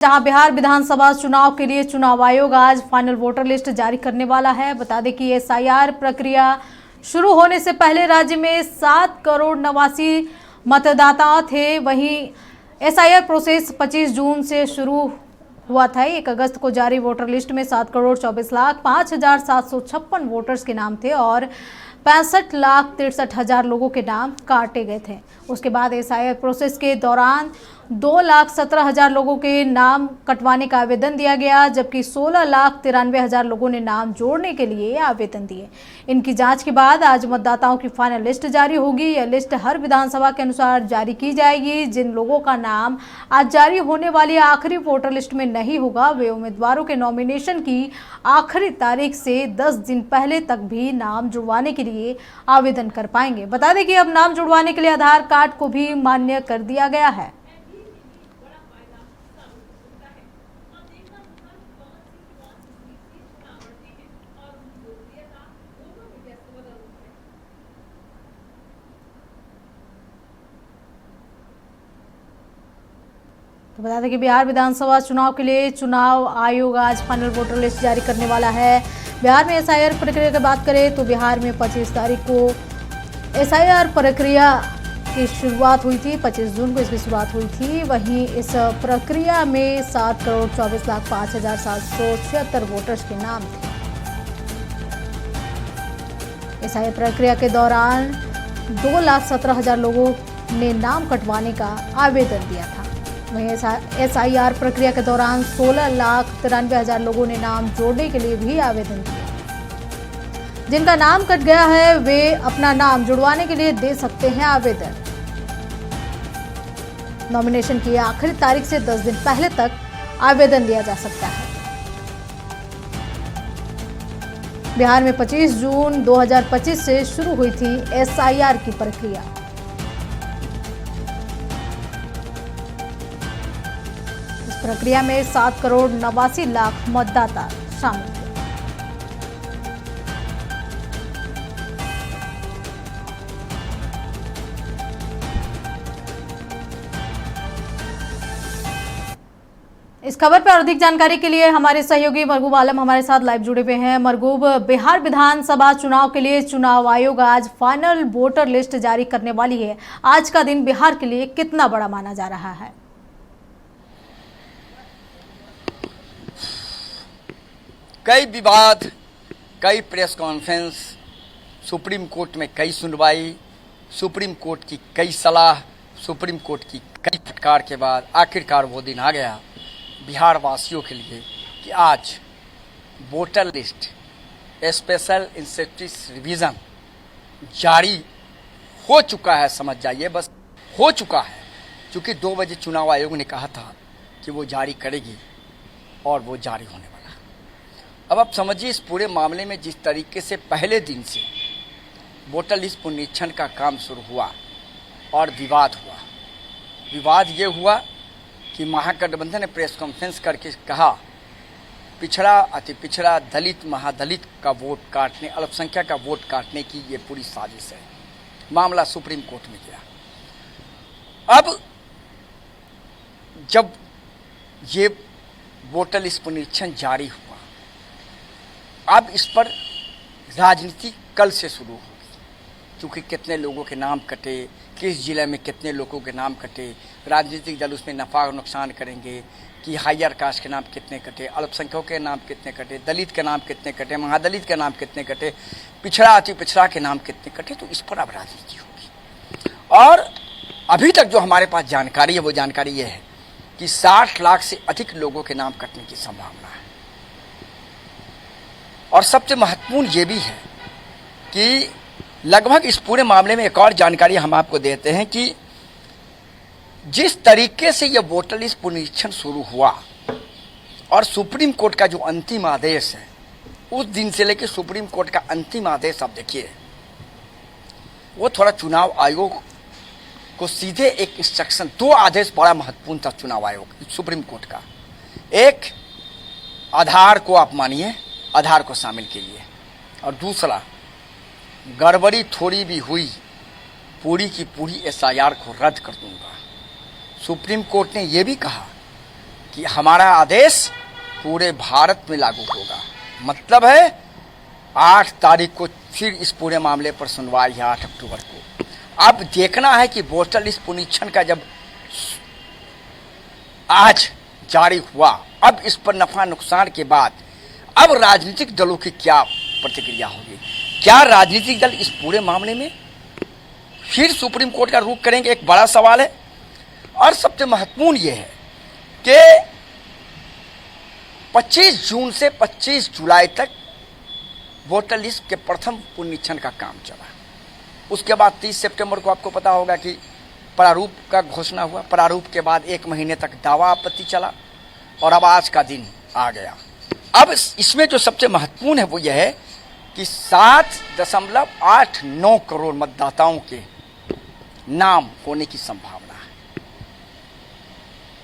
जहां बिहार विधानसभा चुनाव के लिए चुनाव आयोग आज फाइनल वोटर लिस्ट जारी करने वाला है। बता दें कि एसआईआर प्रक्रिया शुरू होने से पहले राज्य में 7 करोड़ 89 मतदाता थे। वहीं एसआईआर प्रोसेस 25 जून से शुरू हुआ था। 1 अगस्त को जारी वोटर लिस्ट में 7 करोड़ 24 लाख 5,756 वोटर्स के नाम थे और 65,63,000 लोगों के नाम काटे गए थे। उसके बाद एसआईआर प्रोसेस के दौरान 2,17,000 लोगों के नाम कटवाने का आवेदन दिया गया, जबकि 16,93,000 लोगों ने नाम जोड़ने के लिए आवेदन दिए। इनकी जांच के बाद आज मतदाताओं की फाइनल लिस्ट जारी होगी। यह लिस्ट हर विधानसभा के अनुसार जारी की जाएगी। जिन लोगों का नाम आज जारी होने वाली आखिरी वोटर लिस्ट में नहीं होगा, वे उम्मीदवारों के नॉमिनेशन की आखिरी तारीख से 10 दिन पहले तक भी नाम जुड़वाने के लिए आवेदन कर पाएंगे। बता दें कि अब नाम जुड़वाने के लिए आधार कार्ड को भी मान्य कर दिया गया है। तो बता दें कि बिहार विधानसभा चुनाव के लिए चुनाव आयोग आज फाइनल वोटर लिस्ट जारी करने वाला है। बिहार में एसआईआर प्रक्रिया की बात करें तो बिहार में 25 तारीख को एसआईआर प्रक्रिया की शुरुआत हुई थी। 25 जून को इसकी शुरुआत हुई थी। वहीं इस प्रक्रिया में 7,24,05,776 वोटर्स के नाम थे। एसआईआर प्रक्रिया के दौरान 2,17,000 लोगों ने नाम कटवाने का आवेदन दिया था। वहीं एसआईआर प्रक्रिया के दौरान 16,93,000 लोगों ने नाम जोड़ने के लिए भी आवेदन दिया। जिनका नाम कट गया है वे अपना नाम जुड़वाने के लिए दे सकते हैं आवेदन। नॉमिनेशन की आखिरी तारीख से 10 दिन पहले तक आवेदन दिया जा सकता है। बिहार में 25 जून 2025 से शुरू हुई थी एसआईआर की प्रक्रिया। इस प्रक्रिया में 7,89,00,000 मतदाता शामिल थे। इस खबर पर अधिक जानकारी के लिए हमारे सहयोगी मरगूब आलम हमारे साथ लाइव जुड़े हुए हैं। मरगूब, बिहार विधानसभा चुनाव के लिए चुनाव आयोग आज फाइनल वोटर लिस्ट जारी करने वाली है। आज का दिन बिहार के लिए कितना बड़ा माना जा रहा है? कई विवाद, कई प्रेस कॉन्फ्रेंस, सुप्रीम कोर्ट में कई सुनवाई, सुप्रीम कोर्ट की कई सलाह, सुप्रीम कोर्ट की कई फटकार के बाद आखिरकार वो दिन आ गया बिहार वासियों के लिए कि आज voter list special incentive revision जारी हो चुका है। समझ जाइए, बस हो चुका है, क्योंकि 2 बजे चुनाव आयोग ने कहा था कि वो जारी करेगी और वो जारी होने वाला। अब आप समझिए, इस पूरे मामले में जिस तरीके से पहले दिन से वोटर लिस्ट पुनरीक्षण का काम शुरू हुआ और विवाद हुआ। विवाद ये हुआ कि महागठबंधन ने प्रेस कॉन्फ्रेंस करके कहा पिछड़ा, अति पिछड़ा, दलित, महादलित का वोट काटने, अल्पसंख्यक का वोट काटने की ये पूरी साजिश है। मामला सुप्रीम कोर्ट में गया। अब जब ये वोटर लिस्ट पुनरीक्षण जारी हुआ, अब इस पर राजनीति कल से शुरू होगी, क्योंकि कितने लोगों के नाम कटे, किस जिले में कितने लोगों के नाम कटे, राजनीतिक दल उसमें नफा और नुकसान करेंगे कि हायर कास्ट के नाम कितने कटे, अल्पसंख्यकों के नाम कितने कटे, दलित के नाम कितने कटे, महादलित के नाम कितने कटे, पिछड़ा, अति पिछड़ा के नाम कितने कटे। तो इस पर अब राजनीति होगी। और अभी तक जो हमारे पास जानकारी है वो जानकारी ये है कि 60 लाख से अधिक लोगों के नाम कटने की संभावना है। और सबसे महत्वपूर्ण ये भी है कि लगभग इस पूरे मामले में एक और जानकारी हम आपको देते हैं कि जिस तरीके से यह वोटर लिस्ट पुनरीक्षण शुरू हुआ और सुप्रीम कोर्ट का जो अंतिम आदेश है, उस दिन से लेकर सुप्रीम कोर्ट का अंतिम आदेश आप देखिए, वो थोड़ा चुनाव आयोग को सीधे एक इंस्ट्रक्शन, 2 आदेश बड़ा महत्वपूर्ण था चुनाव आयोग सुप्रीम कोर्ट का। एक, आधार को आप मानिए, आधार को शामिल कीजिए, और दूसरा, गड़बड़ी थोड़ी भी हुई पूरी की पूरी एसआईआर को रद्द कर दूंगा। सुप्रीम कोर्ट ने यह भी कहा कि हमारा आदेश पूरे भारत में लागू होगा। मतलब है 8 तारीख को फिर इस पूरे मामले पर सुनवाई है, 8 अक्टूबर को। अब देखना है कि वोटर लिस्ट पुनरीक्षण का जब आज जारी हुआ, अब इस पर नफा नुकसान के बाद अब राजनीतिक दलों की क्या प्रतिक्रिया होगी। क्या राजनीतिक दल इस पूरे मामले में फिर सुप्रीम कोर्ट का रुख करेंगे, एक बड़ा सवाल है। और सबसे महत्वपूर्ण यह है कि 25 जून से 25 जुलाई तक वोटर लिस्ट के प्रथम पुनरीक्षण का काम चला। उसके बाद 30 सितंबर को आपको पता होगा कि प्रारूप का घोषणा हुआ। प्रारूप के बाद 1 महीने तक दावा आपत्ति चला और अब आज का दिन आ गया। अब इसमें जो सबसे महत्वपूर्ण है वो यह है कि 7.89 करोड़ मतदाताओं के नाम होने की संभावना है।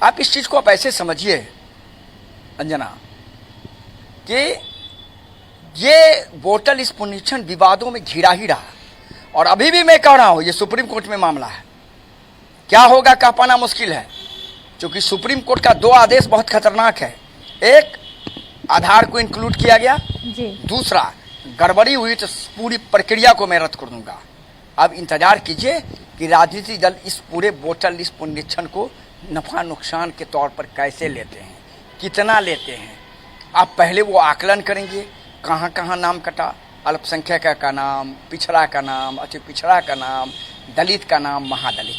आप इस चीज को आप ऐसे समझिए अंजना कि ये वोटर लिस्ट पुनरीक्षण विवादों में घिरा ही रहा और अभी भी मैं कह रहा हूं ये सुप्रीम कोर्ट में मामला है। क्या होगा कह पाना मुश्किल है, क्योंकि सुप्रीम कोर्ट का 2 आदेश बहुत खतरनाक है। एक, आधार को इंक्लूड किया गया जी। दूसरा, गड़बड़ी हुई तो पूरी प्रक्रिया को मैं रद्द कर दूंगा। अब इंतजार कीजिए कि राजनीतिक दल इस पूरे वोटर लिस्ट पुनरीक्षण को नफा नुकसान के तौर पर कैसे लेते हैं, कितना लेते हैं। अब पहले वो आकलन करेंगे, कहाँ कहाँ नाम कटा, अल्पसंख्यक का नाम, पिछड़ा का नाम, अति पिछड़ा का नाम, दलित का नाम, महादलित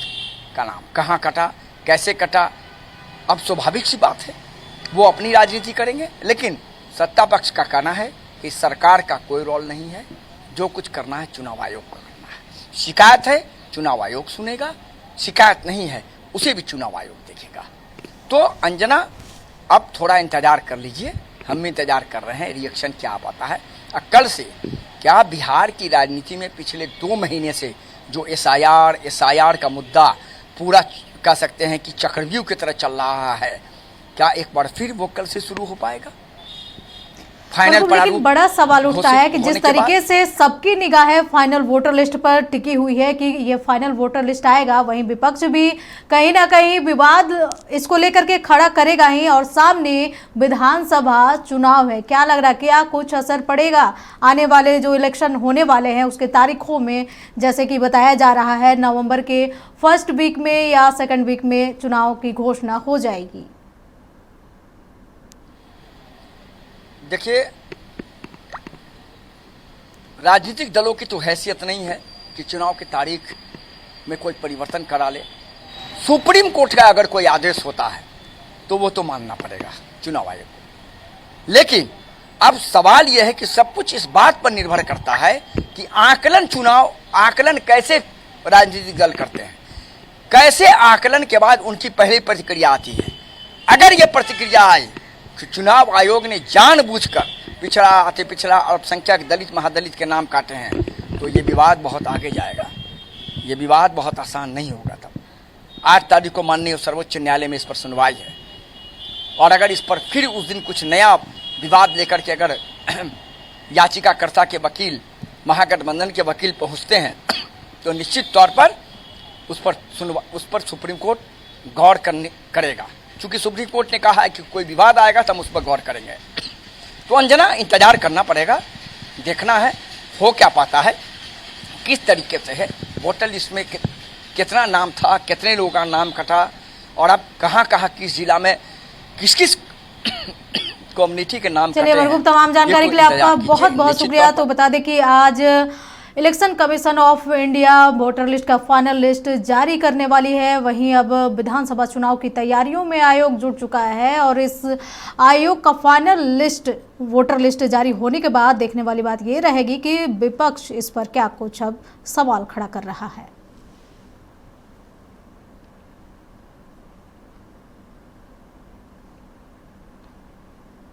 का नाम कहाँ कटा, कैसे कटा। अब स्वाभाविक सी बात है वो अपनी राजनीति करेंगे, लेकिन सत्ता पक्ष का कहना है कि सरकार का कोई रोल नहीं है, जो कुछ करना है चुनाव आयोग को करना है। शिकायत है चुनाव आयोग सुनेगा, शिकायत नहीं है उसे भी चुनाव आयोग देखेगा। तो अंजना अब थोड़ा इंतजार कर लीजिए, हम इंतजार कर रहे हैं रिएक्शन क्या आता है। कल से क्या बिहार की राजनीति में पिछले 2 महीने से जो एसआईआर का मुद्दा पूरा कह सकते हैं कि चक्रव्यूह की तरह चल रहा है, क्या एक बार फिर वो कल से शुरू हो पाएगा। फाइनल लेकिन बड़ा सवाल उठता है कि जिस तरीके से सबकी निगाहें फाइनल वोटर लिस्ट पर टिकी हुई है कि ये फाइनल वोटर लिस्ट आएगा, वहीं विपक्ष भी कहीं ना कहीं विवाद इसको लेकर के खड़ा करेगा ही और सामने विधानसभा चुनाव है। क्या लग रहा है, क्या कुछ असर पड़ेगा आने वाले जो इलेक्शन होने वाले हैं उसके तारीखों में? जैसे कि बताया जा रहा है नवंबर के फर्स्ट वीक में या सेकेंड वीक में चुनाव की घोषणा हो जाएगी। देखिए, राजनीतिक दलों की तो हैसियत नहीं है कि चुनाव की तारीख में कोई परिवर्तन करा ले। सुप्रीम कोर्ट का अगर कोई आदेश होता है तो वो तो मानना पड़ेगा चुनाव आयोग को। लेकिन अब सवाल यह है कि सब कुछ इस बात पर निर्भर करता है कि आकलन कैसे राजनीतिक दल करते हैं, कैसे आकलन के बाद उनकी पहली प्रतिक्रिया आती है। अगर ये प्रतिक्रिया आई कि चुनाव आयोग ने जानबूझकर पिछड़ा, अति पिछड़ा, अल्पसंख्यक, दलित, महादलित के नाम काटे हैं, तो ये विवाद बहुत आगे जाएगा। ये विवाद बहुत आसान नहीं होगा। तब 8 तारीख को माननीय सर्वोच्च न्यायालय में इस पर सुनवाई है और अगर इस पर फिर उस दिन कुछ नया विवाद लेकर के अगर याचिकाकर्ता के वकील, महागठबंधन के वकील पहुंचते हैं तो निश्चित तौर पर उस पर सुप्रीम कोर्ट गौर करेगा। चूंकि सुप्रीम कोर्ट ने कहा है कि कोई विवाद आएगा तो हम उस पर गौर करेंगे। तो अंजना इंतजार करना पड़ेगा, देखना है हो क्या पाता है, किस तरीके से है, वोटर लिस्ट में कितना नाम था, कितने लोगों का नाम कटा और अब कहाँ कहाँ किस जिला में किस किस कम्युनिटी के नाम। चलिए मरहूम, तमाम जानकारी के लिए आपका बहुत बहुत शुक्रिया। तो बता दें कि आज election commission of India voter list का फाइनल लिस्ट जारी करने वाली है। वहीं अब विधानसभा चुनाव की तैयारियों में आयोग जुट चुका है और इस आयोग का फाइनल लिस्ट वोटर लिस्ट जारी होने के बाद देखने वाली बात ये रहेगी कि विपक्ष इस पर क्या कुछ अब सवाल खड़ा कर रहा है।